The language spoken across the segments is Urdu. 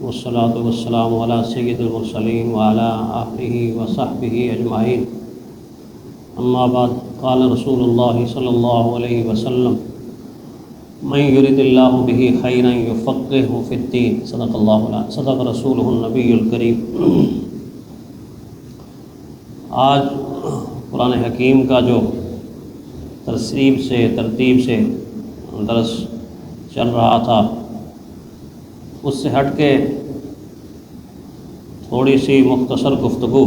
والصلاة والسلام على سید المرسلین وعلى آلہ وصحبہ اجمعین، اما بعد، قال رسول اللہ صلی اللہ علیہ وسلم: من یرد اللہ بہ خیرا یفقہہ فی الدین، صدق رسولہ النبی الکریم۔ آج قرآن حکیم کا جو ترتیب سے درس چل رہا تھا، اس سے ہٹ کے تھوڑی سی مختصر گفتگو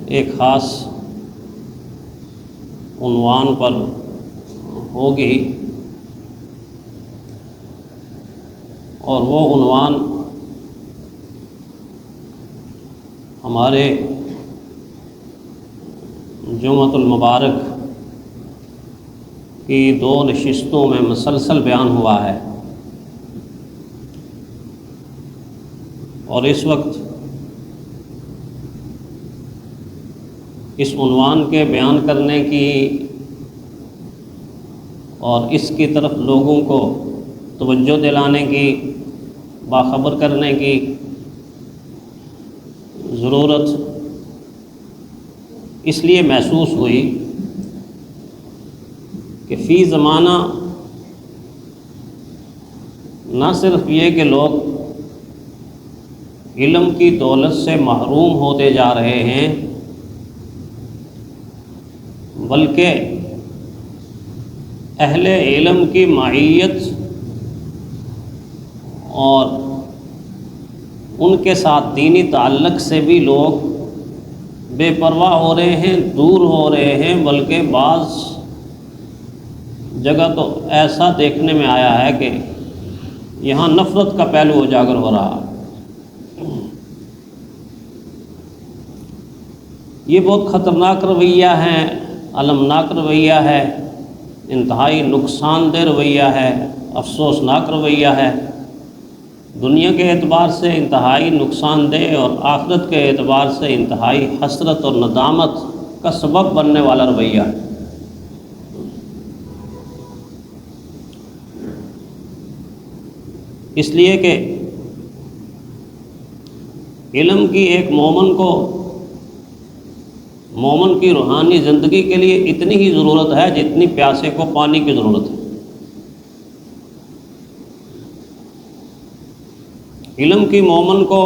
ایک خاص عنوان پر ہوگی، اور وہ عنوان ہمارے جمعۃ المبارک کی 2 نشستوں میں مسلسل بیان ہوا ہے، اور اس وقت اس عنوان کے بیان کرنے کی اور اس کی طرف لوگوں کو توجہ دلانے کی، باخبر کرنے کی ضرورت اس لیے محسوس ہوئی کہ فی زمانہ نہ صرف یہ کہ لوگ علم کی دولت سے محروم ہوتے جا رہے ہیں، بلکہ اہل علم کی معیت اور ان کے ساتھ دینی تعلق سے بھی لوگ بے پرواہ ہو رہے ہیں، دور ہو رہے ہیں، بلکہ بعض جگہ تو ایسا دیکھنے میں آیا ہے کہ یہاں نفرت کا پہلو اجاگر ہو رہا۔ یہ بہت خطرناک رویہ ہے، المناک رویہ ہے، انتہائی نقصان دہ رویہ ہے، افسوسناک رویہ ہے، دنیا کے اعتبار سے انتہائی نقصان دہ اور آخرت کے اعتبار سے انتہائی حسرت اور ندامت کا سبب بننے والا رویہ ہے۔ اس لیے کہ علم کی ایک مومن کی روحانی زندگی کے لیے اتنی ہی ضرورت ہے جتنی پیاسے کو پانی کی ضرورت ہے۔ علم کی مومن کو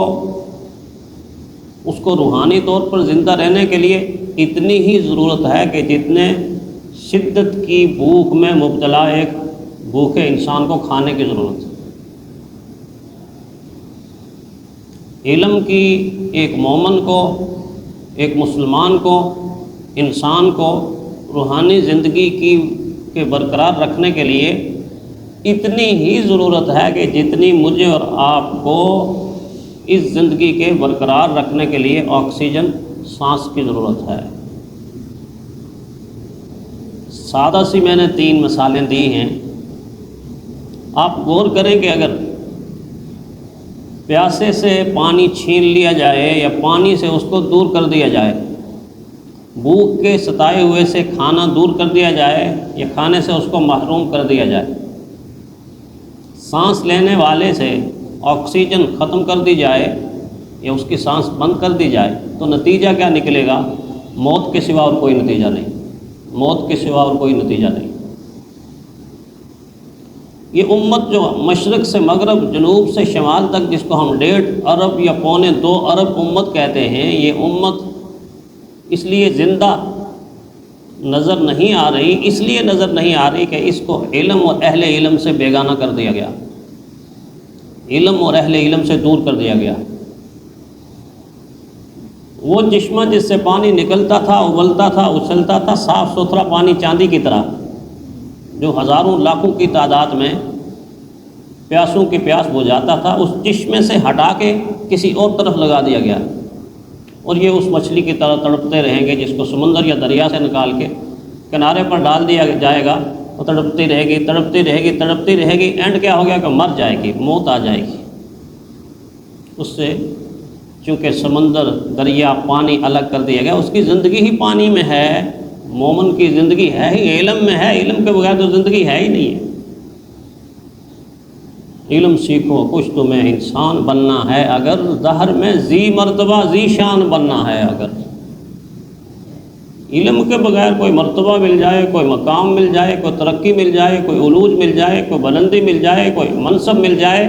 اس کو روحانی طور پر زندہ رہنے کے لیے اتنی ہی ضرورت ہے کہ جتنے شدت کی بھوک میں مبتلا ایک بھوکے انسان کو کھانے کی ضرورت ہے۔ علم کی ایک مومن کو، ایک مسلمان کو، انسان کو روحانی زندگی کے برقرار رکھنے کے لیے اتنی ہی ضرورت ہے کہ جتنی مجھے اور آپ کو اس زندگی کے برقرار رکھنے کے لیے آکسیجن سانس کی ضرورت ہے۔ سادہ سی میں نے 3 مثالیں دی ہیں، آپ غور کریں کہ اگر پیاسے سے پانی چھین لیا جائے یا پانی سے اس کو دور کر دیا جائے، بھوک کے ستائے ہوئے سے کھانا دور کر دیا جائے یا کھانے سے اس کو محروم کر دیا جائے، سانس لینے والے سے آکسیجن ختم کر دی جائے یا اس کی سانس بند کر دی جائے، تو نتیجہ کیا نکلے گا؟ موت کے سوا اور کوئی نتیجہ نہیں، موت کے سوا اور کوئی نتیجہ نہیں۔ یہ امت جو مشرق سے مغرب، جنوب سے شمال تک، جس کو ہم 1.5 ارب یا 1.25 ارب امت کہتے ہیں، یہ امت اس لیے زندہ نظر نہیں آ رہی، اس لیے نظر نہیں آ رہی کہ اس کو علم اور اہل علم سے بیگانہ کر دیا گیا، علم اور اہل علم سے دور کر دیا گیا۔ وہ چشمہ جس سے پانی نکلتا تھا، ابلتا تھا، اچھلتا تھا، صاف ستھرا پانی چاندی کی طرح، جو ہزاروں لاکھوں کی تعداد میں پیاسوں کی پیاس بجھاتا تھا، اس چشمے سے ہٹا کے کسی اور طرف لگا دیا گیا، اور یہ اس مچھلی کی طرح تڑپتے رہیں گے جس کو سمندر یا دریا سے نکال کے کنارے پر ڈال دیا جائے گا، وہ تڑپتی رہے گی، تڑپتی رہے گی، تڑپتی رہے گی، اینڈ کیا ہو گیا کہ مر جائے گی، موت آ جائے گی اس سے۔ چونکہ سمندر، دریا، پانی الگ کر دیا گیا، اس کی زندگی ہی پانی میں ہے، مومن کی زندگی ہے ہی علم میں ہے، علم کے بغیر تو زندگی ہے ہی نہیں ہے۔ علم سیکھو کچھ تمہیں انسان بننا ہے اگر، دہر میں ذی مرتبہ ذی شان بننا ہے اگر۔ علم کے بغیر کوئی مرتبہ مل جائے، کوئی مقام مل جائے، کوئی ترقی مل جائے، کوئی عروج مل جائے، کوئی بلندی مل جائے، کوئی منصب مل جائے،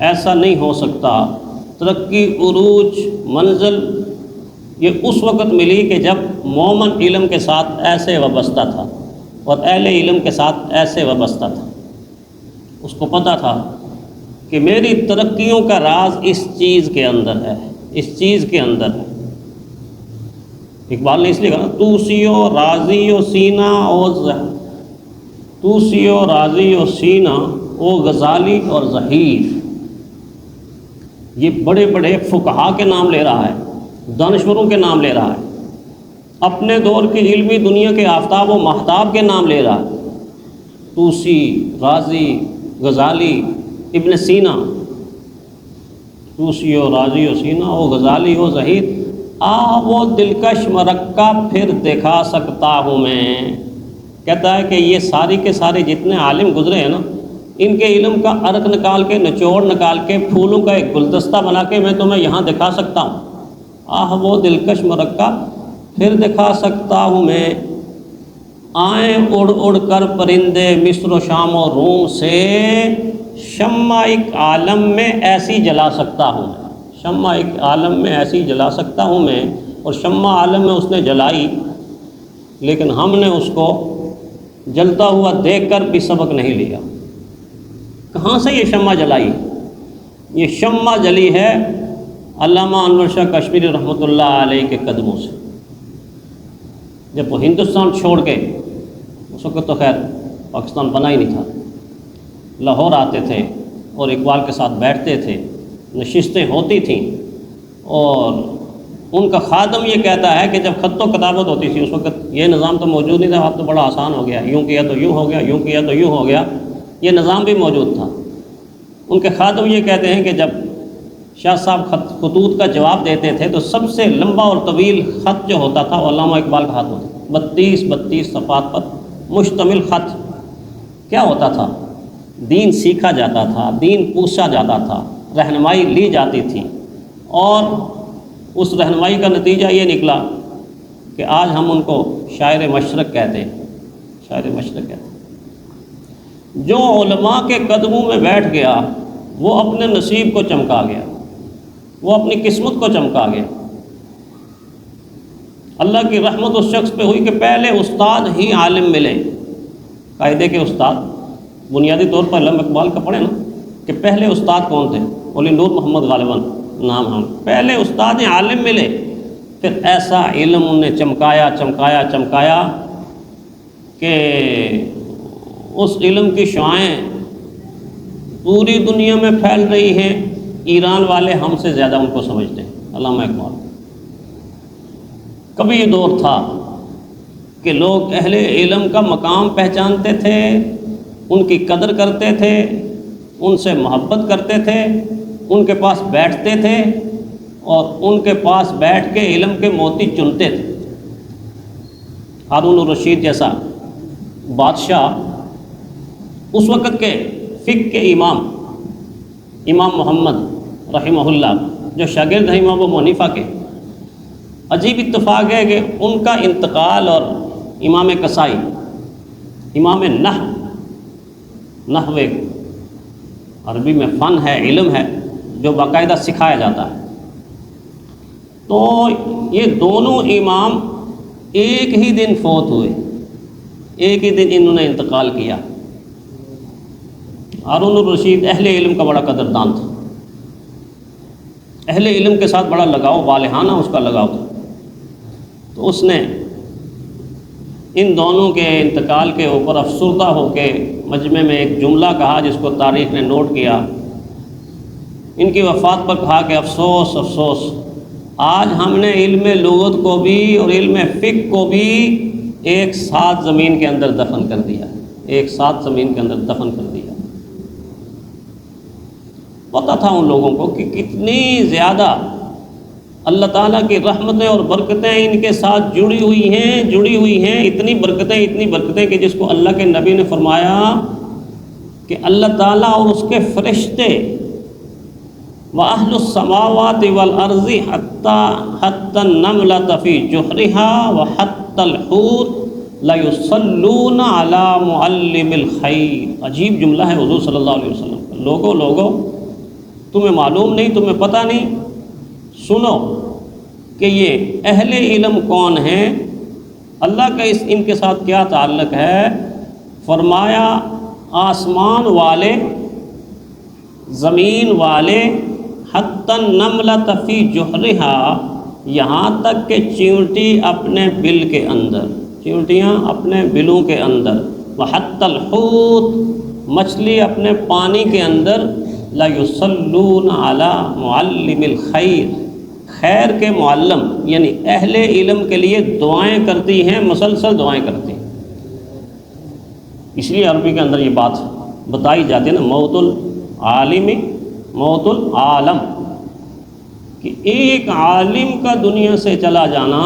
ایسا نہیں ہو سکتا۔ ترقی، عروج، منزل یہ اس وقت ملی کہ جب مومن علم کے ساتھ ایسے وابستہ تھا اور اہل علم کے ساتھ ایسے وابستہ تھا۔ اس کو پتہ تھا کہ میری ترقیوں کا راز اس چیز کے اندر ہے، اس چیز کے اندر ہے۔ اقبال نے اس لیے کہا توسیو راضی و سینہ توسیو راضی و سینہ او غزالی اور ظہیر۔ یہ بڑے بڑے فقہا کے نام لے رہا ہے، دانشوروں کے نام لے رہا ہے، اپنے دور کی علمی دنیا کے آفتاب و ماہتاب کے نام لے رہا ہے۔ توسی، رازی، غزالی، ابن سینا، توسی و راضی و سینہ او غزالی و ظہیر، وہ دلکش مرکہ پھر دکھا سکتا ہوں میں۔ کہتا ہے کہ یہ ساری کے سارے جتنے عالم گزرے ہیں نا، ان کے علم کا عرق نکال کے، نچوڑ نکال کے، پھولوں کا ایک گلدستہ بنا کے میں تمہیں یہاں دکھا سکتا ہوں۔ وہ دلکش مرکہ پھر دکھا سکتا ہوں میں، آئیں اڑ اڑ کر پرندے مصر و شام و روم سے، شمع ایک عالم میں ایسی جلا سکتا ہوں میں، شمع ایک عالم میں ایسی جلا سکتا ہوں میں۔ اور شمع عالم میں اس نے جلائی، لیکن ہم نے اس کو جلتا ہوا دیکھ کر بھی سبق نہیں لیا۔ کہاں سے یہ شمع جلائی؟ یہ شمع جلی ہے علامہ انور شاہ کشمیری رحمۃ اللہ علیہ کے قدموں سے۔ جب وہ ہندوستان چھوڑ کے، اس وقت تو خیر پاکستان بنا ہی نہیں تھا، لاہور آتے تھے اور اقبال کے ساتھ بیٹھتے تھے، نشستیں ہوتی تھیں، اور ان کا خادم یہ کہتا ہے کہ جب خط و کتابت ہوتی تھی، اس وقت یہ نظام تو موجود نہیں تھا، اب تو بڑا آسان ہو گیا، یوں کیا تو یوں ہو گیا، یوں کیا تو یوں ہو گیا، یہ نظام بھی موجود تھا۔ ان کے خادم یہ کہتے ہیں کہ جب شاہ صاحب خطوط کا جواب دیتے تھے تو سب سے لمبا اور طویل خط جو ہوتا تھا وہ علامہ اقبال کا خط ہوتا تھا، 32 صفحات پر مشتمل خط۔ کیا ہوتا تھا؟ دین سیکھا جاتا تھا، دین پوچھا جاتا تھا، رہنمائی لی جاتی تھی، اور اس رہنمائی کا نتیجہ یہ نکلا کہ آج ہم ان کو شاعر مشرق کہتے ہیں، شاعر مشرق کہتے ہیں۔ جو علماء کے قدموں میں بیٹھ گیا وہ اپنے نصیب کو چمکا گیا، وہ اپنی قسمت کو چمکا گیا۔ اللہ کی رحمت اس شخص پہ ہوئی کہ پہلے استاد ہی عالم ملے۔ قاعدے کے استاد بنیادی طور پر علامہ اقبال کا پڑھیں نا کہ پہلے استاد کون تھے؟ ولی نور محمد غالباً نام ہم، پہلے استاد عالم ملے، پھر ایسا علم انہیں چمکایا چمکایا چمکایا کہ اس علم کی شعاعیں پوری دنیا میں پھیل رہی ہیں۔ ایران والے ہم سے زیادہ ان کو سمجھتے ہیں، علامہ اقبال۔ کبھی یہ دور تھا کہ لوگ اہل علم کا مقام پہچانتے تھے، ان کی قدر کرتے تھے، ان سے محبت کرتے تھے، ان کے پاس بیٹھتے تھے اور ان کے پاس بیٹھ کے علم کے موتی چنتے تھے۔ ہارون الرشید جیسا بادشاہ اس وقت کے فقہ کے امام محمد رحمہ اللہ جو شاگرد ہیں امام ابو حنیفہ کے، عجیب اتفاق ہے کہ ان کا انتقال اور امام کسائی، امام نحو عربی میں فن ہے، علم ہے جو باقاعدہ سکھایا جاتا ہے، تو یہ دونوں امام ایک ہی دن فوت ہوئے، ایک ہی دن انہوں نے انتقال کیا۔ ہارون الرشید اہل علم کا بڑا قدردان تھا، اہل علم کے ساتھ بڑا لگاؤ، والہانہ اس کا لگاؤ تھا، تو اس نے ان دونوں کے انتقال کے اوپر افسردہ ہو کے مجمع میں ایک جملہ کہا جس کو تاریخ نے نوٹ کیا۔ ان کی وفات پر کہا کہ افسوس افسوس، آج ہم نے علم لغت کو بھی اور علم فقہ کو بھی ایک ساتھ زمین کے اندر دفن کر دیا، ایک ساتھ زمین کے اندر دفن کر دیا۔ پتہ تھا ان لوگوں کو کہ کتنی زیادہ اللہ تعالیٰ کی رحمتیں اور برکتیں ان کے ساتھ جڑی ہوئی ہیں، اتنی برکتیں کہ جس کو اللہ کے نبی نے فرمایا کہ اللہ تعالیٰ اور اس کے فرشتے وَأَهْلُ السَّمَاوَاتِ وَالْأَرْضِ حَتَّى النَّمْلَةَ فِي جُحْرِهَا وَحَتَّى الْحُوتَ لَيُصَلُّونَ عَلَى مُعَلِّمِ الْخَيْرِ۔ عجیب جملہ ہے حضور صلی اللہ علیہ وسلم کا۔ لوگو تمہیں معلوم نہیں، تمہیں پتہ نہیں، سنو کہ یہ اہل علم کون ہیں، اللہ کا ان کے ساتھ کیا تعلق ہے۔ فرمایا آسمان والے، زمین والے، حتی النملۃ فی جحرہا، یہاں تک کہ چیونٹی اپنے بل کے اندر، چیونٹیاں اپنے بلوں کے اندر، وحتی الحوت، مچھلی اپنے پانی کے اندر، لیصلون علی معلم الخیر، خیر کے معلم یعنی اہل علم کے لیے دعائیں کرتی ہیں، مسلسل دعائیں کرتی ہیں۔ اس لیے عربی کے اندر یہ بات بتائی جاتی ہے نا، موت العالم موت العالم، کہ ایک عالم کا دنیا سے چلا جانا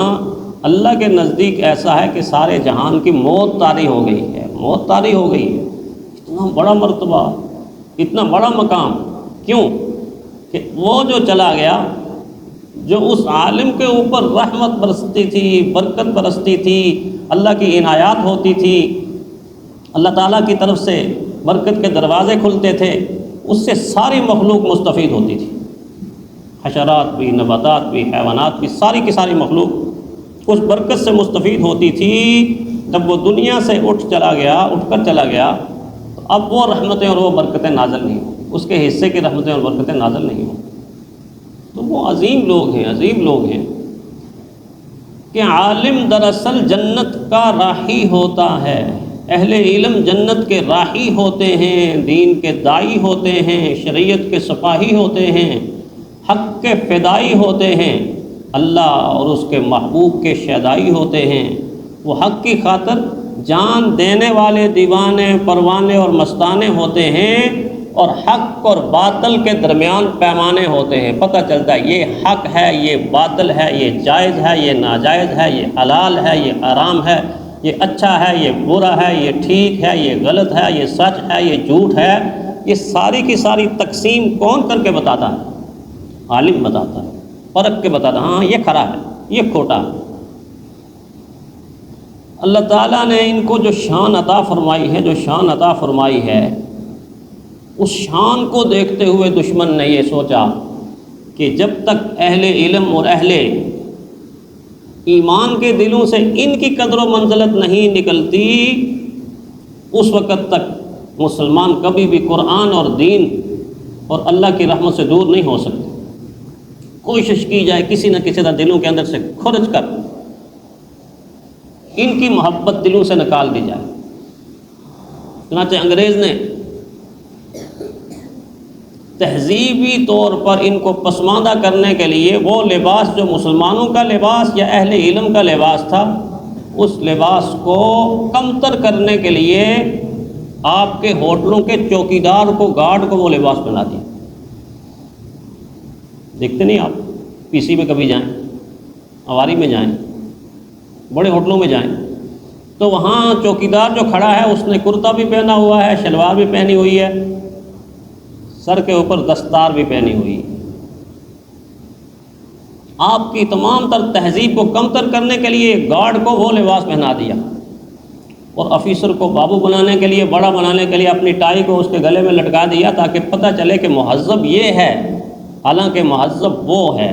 اللہ کے نزدیک ایسا ہے کہ سارے جہان کی موت طاری ہو گئی ہے، موت طاری ہو گئی ہے۔ اتنا بڑا مرتبہ، اتنا بڑا مقام، کیوں کہ وہ جو چلا گیا، جو اس عالم کے اوپر رحمت برستی تھی، برکت برستی تھی، اللہ کی عنایات ہوتی تھی، اللہ تعالیٰ کی طرف سے برکت کے دروازے کھلتے تھے، اس سے ساری مخلوق مستفید ہوتی تھی، حشرات بھی، نباتات بھی، حیوانات بھی، ساری کی ساری مخلوق اس برکت سے مستفید ہوتی تھی۔ جب وہ دنیا سے اٹھ کر چلا گیا تو اب وہ رحمتیں اور وہ برکتیں نازل نہیں ہوں، اس کے حصے کی رحمتیں اور برکتیں نازل نہیں ہوں۔ تو وہ عظیم لوگ ہیں کہ عالم دراصل جنت کا راہی ہوتا ہے، اہل علم جنت کے راہی ہوتے ہیں، دین کے داعی ہوتے ہیں، شریعت کے سپاہی ہوتے ہیں، حق کے فدائی ہوتے ہیں، اللہ اور اس کے محبوب کے شیدائی ہوتے ہیں۔ وہ حق کی خاطر جان دینے والے دیوانے، پروانے اور مستانے ہوتے ہیں، اور حق اور باطل کے درمیان پیمانے ہوتے ہیں۔ پتہ چلتا ہے یہ حق ہے، یہ باطل ہے، یہ جائز ہے، یہ ناجائز ہے، یہ حلال ہے، یہ حرام ہے، یہ اچھا ہے، یہ برا ہے، یہ ٹھیک ہے، یہ غلط ہے، یہ سچ ہے، یہ جھوٹ ہے۔ یہ ساری کی ساری تقسیم کون کر کے بتاتا ہے؟ عالم بتاتا ہے، پرکھ کے بتاتا ہے، ہاں یہ کھرا ہے، یہ کھوٹا ہے۔ اللہ تعالیٰ نے ان کو جو شان عطا فرمائی ہے، اس شان کو دیکھتے ہوئے دشمن نے یہ سوچا کہ جب تک اہل علم اور اہل ایمان کے دلوں سے ان کی قدر و منزلت نہیں نکلتی، اس وقت تک مسلمان کبھی بھی قرآن اور دین اور اللہ کی رحمت سے دور نہیں ہو سکتے۔ کوشش کی جائے کسی نہ کسی طرح دلوں کے اندر سے کھرچ کر ان کی محبت دلوں سے نکال دی جائے۔ چنانچہ انگریز نے تہذیبی طور پر ان کو پسماندہ کرنے کے لیے وہ لباس جو مسلمانوں کا لباس یا اہل علم کا لباس تھا، اس لباس کو کمتر کرنے کے لیے آپ کے ہوٹلوں کے چوکیدار کو، گارڈ کو وہ لباس بنا دیا۔ دیکھتے نہیں آپ پی سی میں کبھی جائیں، اواری میں جائیں، بڑے ہوٹلوں میں جائیں تو وہاں چوکیدار جو کھڑا ہے اس نے کرتا بھی پہنا ہوا ہے، شلوار بھی پہنی ہوئی ہے، سر کے اوپر دستار بھی پہنی ہوئی ہے۔ آپ کی تمام تر تہذیب کو کمتر کرنے کے لیے گارڈ کو وہ لباس پہنا دیا، اور آفیسر کو بابو بنانے کے لیے، بڑا بنانے کے لیے اپنی ٹائی کو اس کے گلے میں لٹکا دیا تاکہ پتہ چلے کہ مہذب یہ ہے، حالانکہ مہذب وہ ہے۔